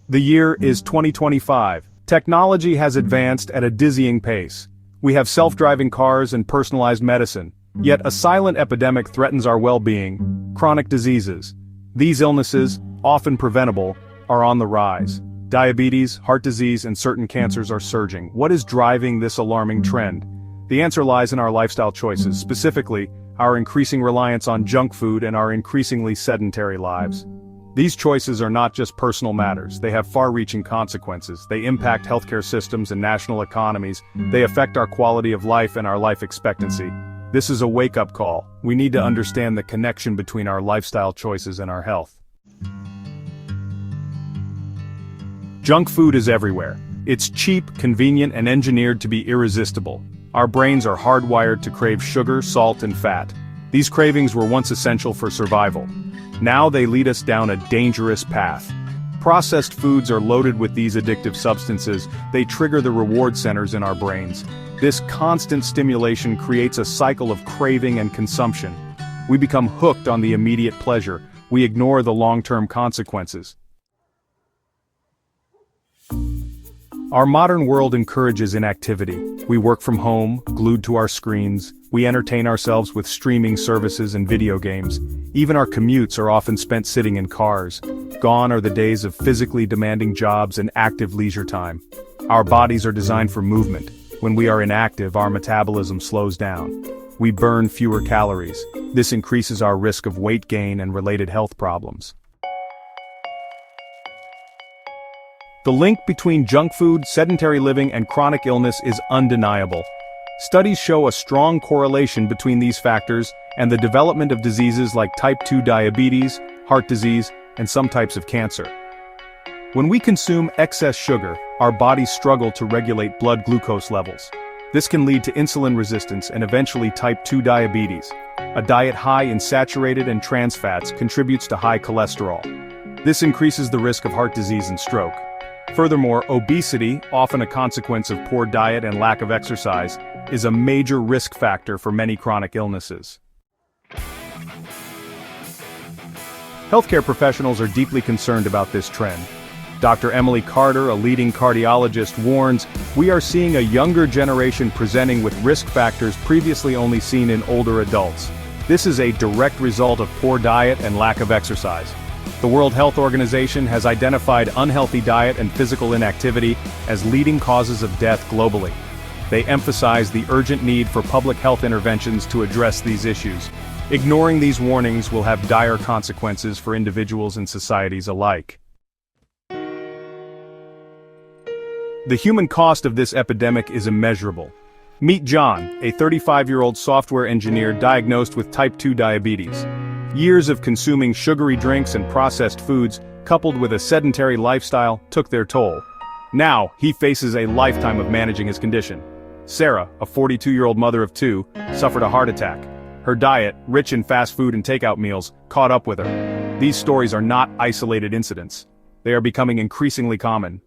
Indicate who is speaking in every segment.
Speaker 1: The year is 2025. Technology has advanced at a dizzying pace. We have self-driving cars and personalized medicine. Yet a silent epidemic threatens our well-being: chronic diseases. These illnesses, often preventable, are on the rise. Diabetes, heart disease, and certain cancers are surging. What is driving this alarming trend? The answer lies in our lifestyle choices, specifically, our increasing reliance on junk food and our increasingly sedentary lives. These choices are not just personal matters, they have far-reaching consequences. They impact healthcare systems and national economies. They affect our quality of life and our life expectancy. This is a wake-up call. We need to understand the connection between our lifestyle choices and our health. Junk food is everywhere. It's cheap, convenient, and engineered to be irresistible. Our brains are hardwired to crave sugar, salt, and fat. These cravings were once essential for survival. Now they lead us down a dangerous path. Processed foods are loaded with these addictive substances. They trigger the reward centers in our brains. This constant stimulation creates a cycle of craving and consumption. We become hooked on the immediate pleasure. We ignore the long-term consequences. Our modern world encourages inactivity. We work from home, glued to our screens. We entertain ourselves with streaming services and video games. Even our commutes are often spent sitting in cars. Gone are the days of physically demanding jobs and active leisure time. Our bodies are designed for movement. When we are inactive, our metabolism slows down. We burn fewer calories. This increases our risk of weight gain and related health problems. The link between junk food, sedentary living, and chronic illness is undeniable. Studies show a strong correlation between these factors and the development of diseases like type 2 diabetes, heart disease, and some types of cancer. When we consume excess sugar, our bodies struggle to regulate blood glucose levels. This can lead to insulin resistance and eventually type 2 diabetes. A diet high in saturated and trans fats contributes to high cholesterol. This increases the risk of heart disease and stroke. Furthermore, obesity, often a consequence of poor diet and lack of exercise, is a major risk factor for many chronic illnesses. Healthcare professionals are deeply concerned about this trend. Dr. Emily Carter, a leading cardiologist, warns, "We are seeing a younger generation presenting with risk factors previously only seen in older adults. This is a direct result of poor diet and lack of exercise." The World Health Organization has identified unhealthy diet and physical inactivity as leading causes of death globally. They emphasize the urgent need for public health interventions to address these issues. Ignoring these warnings will have dire consequences for individuals and societies alike. The human cost of this epidemic is immeasurable. Meet John, a 35-year-old software engineer diagnosed with type 2 diabetes. Years of consuming sugary drinks and processed foods, coupled with a sedentary lifestyle, took their toll. Now, he faces a lifetime of managing his condition. Sarah, a 42-year-old mother of two, suffered a heart attack. Her diet, rich in fast food and takeout meals, caught up with her. These stories are not isolated incidents. They are becoming increasingly common.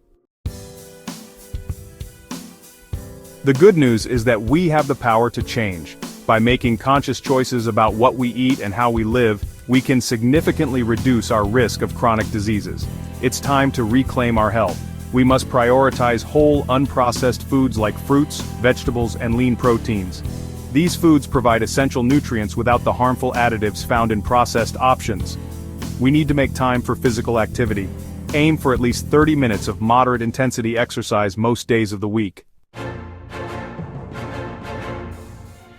Speaker 1: The good news is that we have the power to change. By making conscious choices about what we eat and how we live, we can significantly reduce our risk of chronic diseases. It's time to reclaim our health. We must prioritize whole, unprocessed foods like fruits, vegetables, and lean proteins. These foods provide essential nutrients without the harmful additives found in processed options. We need to make time for physical activity. Aim for at least 30 minutes of moderate intensity exercise most days of the week.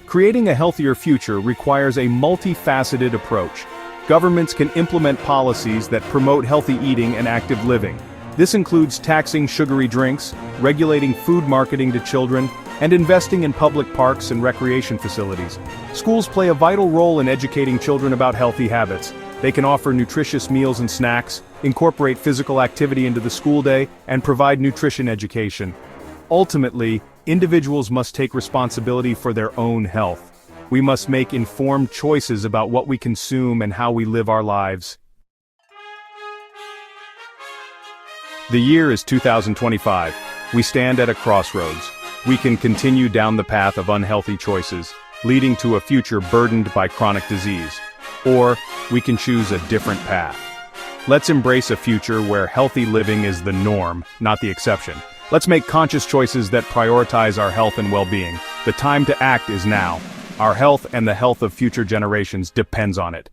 Speaker 1: Creating a healthier future requires a multifaceted approach. Governments can implement policies that promote healthy eating and active living. This includes taxing sugary drinks, regulating food marketing to children, and investing in public parks and recreation facilities. Schools play a vital role in educating children about healthy habits. They can offer nutritious meals and snacks, incorporate physical activity into the school day, and provide nutrition education. Ultimately, individuals must take responsibility for their own health. We must make informed choices about what we consume and how we live our lives. The year is 2025. We stand at a crossroads. We can continue down the path of unhealthy choices, leading to a future burdened by chronic disease. Or, we can choose a different path. Let's embrace a future where healthy living is the norm, not the exception. Let's make conscious choices that prioritize our health and well-being. The time to act is now. Our health and the health of future generations depends on it.